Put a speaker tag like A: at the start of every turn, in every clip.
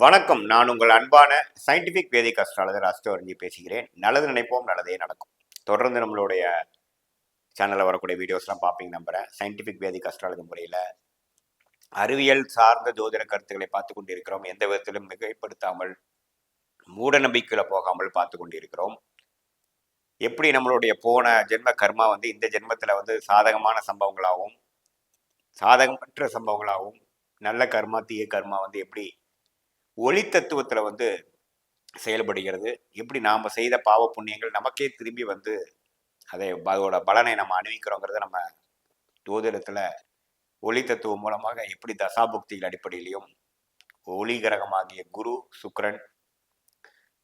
A: வணக்கம். நான் உங்கள் அன்பான சயின்டிஃபிக் வேதிக் அஸ்ட்ராலஜர் அஸ்ட்ரோரஞ்சி பேசுகிறேன். நல்லது நினைப்போம், நல்லதே நடக்கும். தொடர்ந்து நம்மளுடைய சேனலில் வரக்கூடிய வீடியோஸ்லாம் பார்ப்பீங்க நம்புகிறேன். சயின்டிஃபிக் வேதிக் அஸ்ட்ராலஜி முறையில் அறிவியல் சார்ந்த ஜோதிட கருத்துக்களை பார்த்து கொண்டிருக்கிறோம். எந்த விதத்திலும் மிகைப்படுத்தாமல், மூட நம்பிக்கையில் போகாமல் பார்த்து கொண்டிருக்கிறோம். எப்படி நம்மளுடைய போன ஜென்ம கர்மா இந்த ஜென்மத்தில் சாதகமான சம்பவங்களாகவும் சாதகமற்ற சம்பவங்களாகவும், நல்ல கர்மா தீய கர்மா எப்படி ஒளி தத்துவத்தில் செயல்படுகிறது, எப்படி நாம் செய்த பாவ புண்ணியங்கள் நமக்கே திரும்பி அதோட பலனை நம்ம அணிவிக்கிறோங்கிறத நம்ம ஜோதிடத்தில் ஒளி தத்துவம் மூலமாக எப்படி தசாபுக்திகள் அடிப்படையிலையும் ஒளி கிரகமாகிய குரு சுக்கிரன்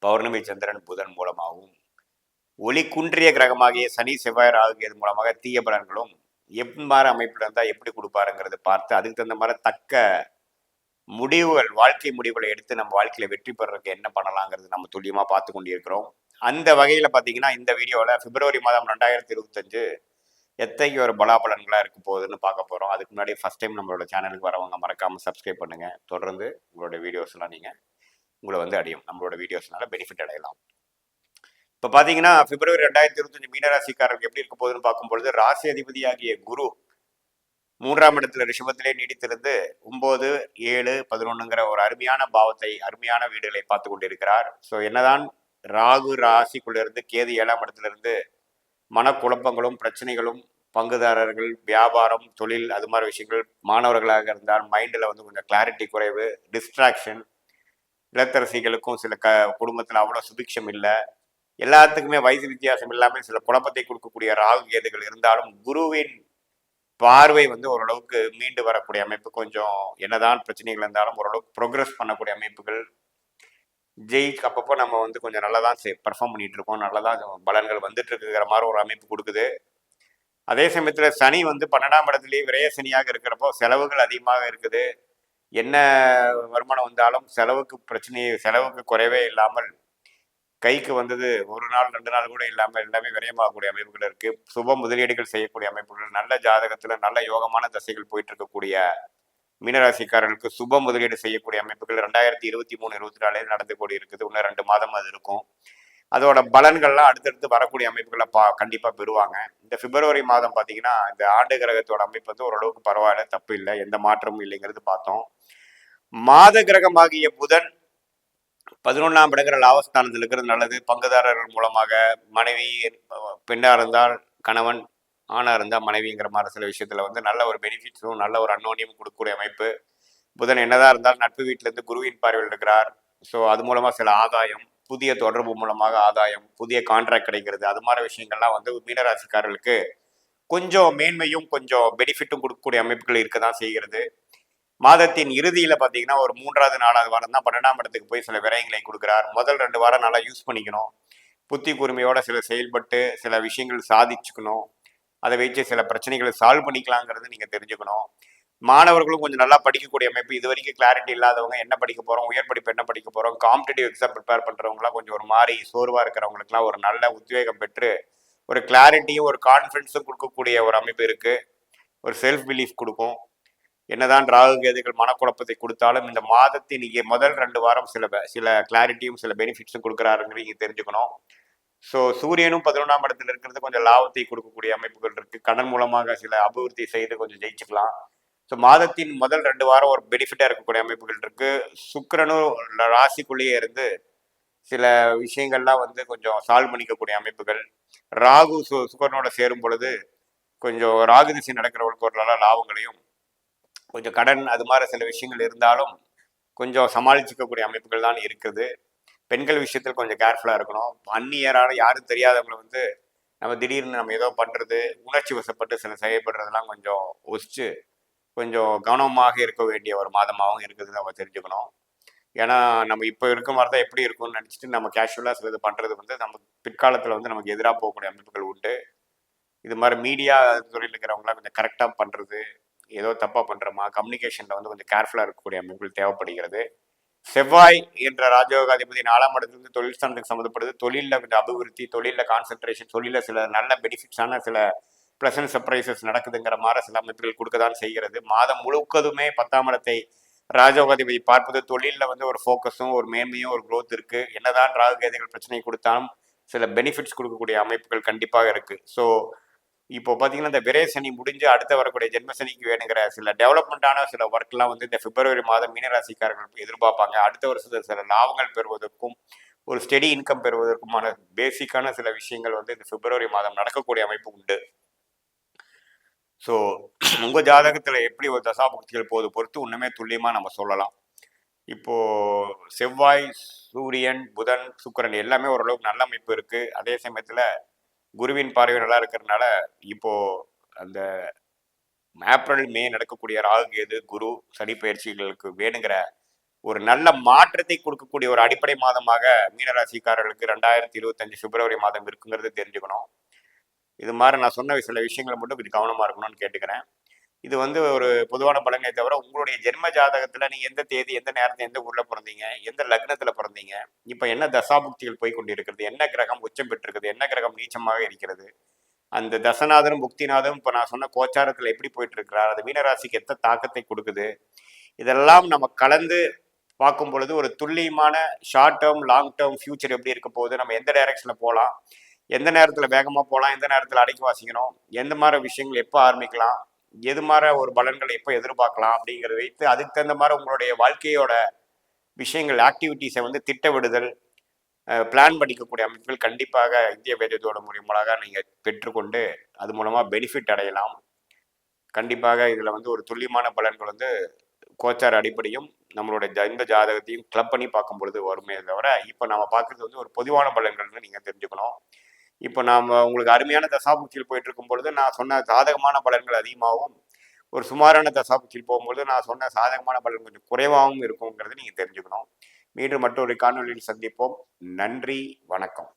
A: பௌர்ணமி சந்திரன் புதன் மூலமாகவும் ஒளி குன்றிய கிரகமாகிய சனி செவ்வாய் ராகு மூலமாக தீய பலன்களும் எவ்வாறு அமைப்பில் இருந்தால் எப்படி கொடுப்பாருங்கிறத பார்த்து அதுக்கு தகுந்த மாதிரி தக்க முடிவுகள், வாழ்க்கை முடிவுகளை எடுத்து நம்ம வாழ்க்கையில வெற்றி பெறறதுக்கு என்ன பண்ணலாங்கிறது நம்ம துல்லியமா பார்த்து கொண்டிருக்கிறோம். அந்த வகையில பாத்தீங்கன்னா இந்த வீடியோவில் பிப்ரவரி மாதம் 2025 எத்தகைய ஒரு பலாபலன்களா இருக்க போகுதுன்னு பார்க்க போறோம். அதுக்கு முன்னாடி ஃபர்ஸ்ட் டைம் நம்மளோட சேனலுக்கு வரவங்க மறக்காம சப்ஸ்கிரைப் பண்ணுங்க. தொடர்ந்து உங்களோட வீடியோஸ் எல்லாம் நீங்க உங்களை அடையும், நம்மளோட வீடியோஸ்னால பெனிஃபிட் அடையலாம். இப்ப பாத்தீங்கன்னா பிப்ரவரி 2025 மீனராசிக்காரருக்கு எப்படி இருக்க போகுதுன்னு பார்க்கும்பொழுது, ராசி அதிபதியாகிய குரு 3ஆம் இடத்துல ரிஷபத்திலே நீடித்திருந்து 9, 7, 11ங்கிற ஒரு அருமையான பாவத்தை, அருமையான வீடுகளை பார்த்து கொண்டிருக்கிறார். ஸோ என்னதான் ராகு ராசிக்குள்ளிருந்து கேது 7ஆம் இடத்துல இருந்து மனக்குழப்பங்களும் பிரச்சனைகளும், பங்குதாரர்கள், வியாபாரம், தொழில், அது மாதிரி விஷயங்கள், மாணவர்களாக இருந்தால் மைண்டில் கொஞ்சம் கிளாரிட்டி குறைவு, டிஸ்ட்ராக்ஷன், இளத்தரசிகளுக்கும் சில குடும்பத்தில் அவ்வளோ சுபிக்ஷம் இல்லை, எல்லாத்துக்குமே வயசு வித்தியாசம் இல்லாமல் சில குழப்பத்தை கொடுக்கக்கூடிய ராகு கேதுகள் இருந்தாலும் குருவின் பார்வை ஓரளவுக்கு மீண்டு வரக்கூடிய அமைப்பு, கொஞ்சம் என்னதான் பிரச்சனைகள் இருந்தாலும் ஓரளவுக்கு ப்ரோக்ரஸ் பண்ணக்கூடிய அமைப்புகள், அப்பப்போ நம்ம கொஞ்சம் நல்லா தான் பர்ஃபார்ம் பண்ணிட்டு இருக்கோம், நல்லா தான் பலன்கள் வந்துட்டு இருக்குங்கிற மாதிரி ஒரு அமைப்பு கொடுக்குது. அதே சமயத்தில் சனி 12ஆம் இடத்துலேயே விரைய சனியாக இருக்கிறப்போ செலவுகள் அதிகமாக இருக்குது. என்ன வருமானம் வந்தாலும் செலவுக்கு குறைவே இல்லாமல் கைக்கு வந்தது ஒரு நாள் 2 நாள் கூட இல்லாமல் எல்லாமே விரயமாகக்கூடிய அமைப்புகள் இருக்கு. சுப முதலீடுகள் செய்யக்கூடிய அமைப்புகள், நல்ல ஜாதகத்துல நல்ல யோகமான தசைகள் போயிட்டு இருக்கக்கூடிய மீனராசிக்காரர்களுக்கு சுப முதலீடு செய்யக்கூடிய அமைப்புகள் 2023-24 நடந்து கூடி இருக்குது. இன்னும் 2 மாதம் அது இருக்கும். அதோட பலன்கள்லாம் அடுத்தடுத்து வரக்கூடிய அமைப்புகளை கண்டிப்பா பெறுவாங்க. இந்த பிப்ரவரி மாதம் பாத்தீங்கன்னா இந்த ஆண்டு கிரகத்தோட அமைப்பு ஓரளவுக்கு பரவாயில்ல, தப்பு இல்லை, எந்த மாற்றமும் இல்லைங்கிறது பார்த்தோம். மாத கிரகமாகிய புதன் 11ஆம் இடங்கிற லாபஸ்தானத்தில் இருக்கிறது நல்லது. பங்குதாரர்கள் மூலமாக மனைவி, பெண்ணா இருந்தால் கணவன், ஆணா இருந்தால் மனைவிங்கிற மாதிரி சில விஷயத்துல நல்ல ஒரு பெனிஃபிட்ஸும் நல்ல ஒரு அன்னோனியமும் கொடுக்கக்கூடிய அமைப்பு. புதன் என்னதான் இருந்தால் நட்பு வீட்டிலேருந்து குருவின் பார்வையில் இருக்கிறார். ஸோ அது மூலமாக சில ஆதாயம், புதிய தொடர்பு மூலமாக ஆதாயம், புதிய கான்ட்ராக்ட் கிடைக்கிறது, அது மாதிரி விஷயங்கள்லாம் மீனராசிக்காரர்களுக்கு கொஞ்சம் மேன்மையும் கொஞ்சம் பெனிஃபிட்டும் கொடுக்கக்கூடிய அமைப்புகள் இருக்க தான் செய்கிறது. மாதத்தின் இறுதியில பாத்தீங்கன்னா ஒரு 3வது 4வது வாரம் தான் 12ஆம் இடத்துக்கு போய் சில விரயங்களை கொடுக்கிறார். முதல் 2 வாரம் நல்லா யூஸ் பண்ணிக்கணும், புத்தி கூர்மையோட சில செயல்பட்டு சில விஷயங்கள் சாதிச்சுக்கணும், அதை வச்சு சில பிரச்சனைகளை சால்வ் பண்ணிக்கலாங்கிறது நீங்க தெரிஞ்சுக்கணும். மாணவர்களும் கொஞ்சம் நல்லா படிக்கக்கூடிய அமைப்பு. இது வரைக்கும் கிளாரிட்டி இல்லாதவங்க என்ன படிக்க போறோம், உயர் படிப்பு என்ன படிக்க போறோம், காம்படிட்டிவ் எக்ஸாம் ப்ரிப்பேர் பண்றவங்களாம் கொஞ்சம் ஒரு மாதிரி சோர்வா இருக்கிறவங்களுக்குலாம் ஒரு நல்ல உத்வேகம் பெற்று ஒரு கிளாரிட்டியும் ஒரு கான்ஃபிடன்ஸும் கொடுக்கக்கூடிய ஒரு அமைப்பு இருக்கு. ஒரு செல்ஃப் பிலீஃப் கொடுக்கும். என்னதான் ராகு கேதுகள் மனக்குழப்பத்தை கொடுத்தாலும் இந்த மாதத்தின் முதல் 2 வாரம் சில கிளாரிட்டியும் சில பெனிஃபிட்ஸும் கொடுக்குறாருங்கிறது நீங்க தெரிஞ்சுக்கணும். ஸோ சூரியனும் 11ஆம் இடத்துல இருக்கிறது கொஞ்சம் லாபத்தை கொடுக்கக்கூடிய அமைப்புகள் இருக்கு. கடன் மூலமாக சில அபிவிருத்தி செய்து கொஞ்சம் ஜெயிச்சுக்கலாம். ஸோ மாதத்தின் முதல் 2 வாரம் ஒரு பெனிஃபிட்டா இருக்கக்கூடிய அமைப்புகள் இருக்கு. சுக்கிரனும் ராசிக்குள்ளேயே இருந்து சில விஷயங்கள்லாம் கொஞ்சம் சால்வ் பண்ணிக்கக்கூடிய அமைப்புகள். ராகு சுக்கிரனோட சேரும் பொழுது கொஞ்சம் ராகு திசை நடக்கிறவங்களுக்கு ஒரு நல்ல லாபங்களையும், கொஞ்சம் கடன் அது மாதிரி சில விஷயங்கள் இருந்தாலும் கொஞ்சம் சமாளிச்சுக்கக்கூடிய அமைப்புகள் தான் இருக்குது. பெண்கள் விஷயத்தில் கொஞ்சம் கேர்ஃபுல்லாக இருக்கணும். அந்நியரான யாரும் தெரியாதவங்களை நம்ம திடீர்னு நம்ம ஏதோ பண்ணுறது, உணர்ச்சி வசப்பட்டு சில செயல்படுறதெல்லாம் கொஞ்சம் ஒசிச்சு கொஞ்சம் கவனமாக இருக்க வேண்டிய ஒரு மாதமாகவும் இருக்குதுன்னு நம்ம தெரிஞ்சுக்கணும். ஏன்னா நம்ம இப்போ இருக்க மாதிரி தான் எப்படி இருக்கும்னு நினச்சிட்டு நம்ம கேஷுவலாக சில இது பண்ணுறது நம்ம பிற்காலத்தில் நமக்கு எதிராக போகக்கூடிய அமைப்புகள் உண்டு. இது மாதிரி மீடியா துறையில் இருக்கிறவங்களாம் கொஞ்சம் கரெக்டாக பண்ணுறது, ஏதோ தப்பா பண்றோமா, கம்யூனிகேஷன்ல கொஞ்சம் கேர்ஃபுல்லா இருக்கக்கூடிய அமைப்புகள் தேவைப்படுகிறது. செவ்வாய் என்ற ராஜயோகாதிபதி 4ஆம் இடத்துல தொழில் ஸ்தானத்துக்கு சம்மந்தப்படுது. தொழிலில் கொஞ்சம் அபிவிருத்தி, தொழிலில் கான்சென்ட்ரேஷன், தொழிலில் சில நல்ல பெனிஃபிட்ஸான சில பிளசன்ட் சர்ப்ரைசஸ் நடக்குதுங்கிற மாதிரி சில அமைப்புகள் கொடுக்க தான் செய்கிறது. மாதம் முழுக்கதுமே 10ஆம் இடத்தை ராஜயோகாதிபதி பார்ப்பது தொழிலில் வந்து ஒரு ஃபோக்கஸும் ஒரு மேன்மையும் ஒரு growth இருக்கு. என்னதான் ராகு கேதுகள் பிரச்சனை கொடுத்தாலும் சில பெனிஃபிட்ஸ் கொடுக்கக்கூடிய அமைப்புகள் கண்டிப்பாக இருக்கு. ஸோ இப்போ பார்த்தீங்கன்னா இந்த விரை சனி முடிஞ்சு அடுத்த வரக்கூடிய ஜென்ம சனிக்கு வேணுங்கிற சில டெவலப்மெண்ட்டான சில ஒர்க்லாம் வந்து இந்த பிப்ரவரி மாதம் மீனராசிக்காரர்கள் எதிர்பார்ப்பாங்க. அடுத்த வருஷத்துல சில லாபங்கள் பெறுவதற்கும் ஒரு ஸ்டெடி இன்கம் பெறுவதற்குமான பேசிக்கான சில விஷயங்கள் வந்து இந்த பிப்ரவரி மாதம் நடக்கக்கூடிய அமைப்பு உண்டு. ஸோ உங்கள் ஜாதகத்தில் எப்படி ஒரு தசாபுக்திகள் போது பொறுத்து இன்னுமே துல்லியமாக நம்ம சொல்லலாம். இப்போது செவ்வாய், சூரியன், புதன், சுக்கிரன் எல்லாமே ஓரளவுக்கு நல்ல அமைப்பு இருக்குது. அதே சமயத்தில் குருவின் பார்வை நல்லா இருக்கிறதுனால இப்போது அந்த ஏப்ரல், மே நடக்கக்கூடிய ராகு, கேது, குரு, சனி பயிற்சிகளுக்கு வேணுங்கிற ஒரு நல்ல மாற்றத்தை கொடுக்கக்கூடிய ஒரு அடிப்படை மாதமாக மீனராசிக்காரர்களுக்கு 2025 பிப்ரவரி மாதம் இருக்குங்கிறது தெரிஞ்சுக்கணும். இது மாதிரி நான் சொன்ன சில விஷயங்களை மட்டும் கொஞ்சம் கவனமாக இருக்கணும்னு கேட்டுக்கிறேன். இது வந்து ஒரு பொதுவான பலனை தவிர உங்களுடைய ஜென்ம ஜாதகத்தில் நீங்கள் எந்த தேதி, எந்த நேரத்தில், எந்த ஊரில் பிறந்தீங்க, எந்த லக்னத்தில் பிறந்தீங்க, இப்போ என்ன தசாபுக்திகள் போய் கொண்டிருக்கிறது, என்ன கிரகம் உச்சம் பெற்றிருக்குது, என்ன கிரகம் நீச்சமாக இருக்கிறது, அந்த தசநாதனும் புக்திநாதனும் இப்போ நான் சொன்ன கோச்சாரத்தில் எப்படி போயிட்டு இருக்கிறார், அது மீனராசிக்கு எத்த தாக்கத்தை கொடுக்குது, இதெல்லாம் நம்ம கலந்து பார்க்கும் பொழுது ஒரு துல்லியமான short term, long term future எப்படி இருக்க போகுது, நம்ம எந்த டைரக்ஷனில் போகலாம், எந்த நேரத்தில் வேகமாக போகலாம், எந்த நேரத்தில் அடக்கி வாசிக்கணும், எந்த மாதிரி விஷயங்கள் எப்போ ஆரம்பிக்கலாம், எது மாதிரி ஒரு பலன்களை எப்போ எதிர்பார்க்கலாம் அப்படிங்கிறத வைத்து அதுக்கு தகுந்த மாதிரி உங்களுடைய வாழ்க்கையோட விஷயங்கள் ஆக்டிவிட்டீஸை வந்து திட்டமிடுதல், பிளான் பண்ணிக்கக்கூடிய அமைப்புகள் கண்டிப்பாக இந்திய வேதத்தோட மூலியமாக நீங்கள் பெற்றுக்கொண்டு அது மூலமாக பெனிஃபிட் அடையலாம். கண்டிப்பாக இதில் வந்து ஒரு துல்லியமான பலன்கள் வந்து கோச்சார அடிப்படையும் நம்மளுடைய இந்த ஜாதகத்தையும் கிளப் பண்ணி பார்க்கும் பொழுது வருமே தவிர இப்போ நம்ம பார்க்குறது வந்து ஒரு பொதுவான பலன்கள்னு நீங்கள் தெரிஞ்சுக்கணும். இப்போ நாம் உங்களுக்கு அருமையான தசாபுக்தியில் போயிட்டு இருக்கும் பொழுது நான் சொன்ன சாதகமான பலன்கள் அதிகமாகவும், ஒரு சுமாரான தசாபுக்தியில் போகும்பொழுது நான் சொன்ன சாதகமான பலன் கொஞ்சம் குறைவாகவும் இருக்குங்கிறத நீங்கள் தெரிஞ்சுக்கணும். மீண்டும் மற்றொரு காணொலியில் சந்திப்போம். நன்றி, வணக்கம்.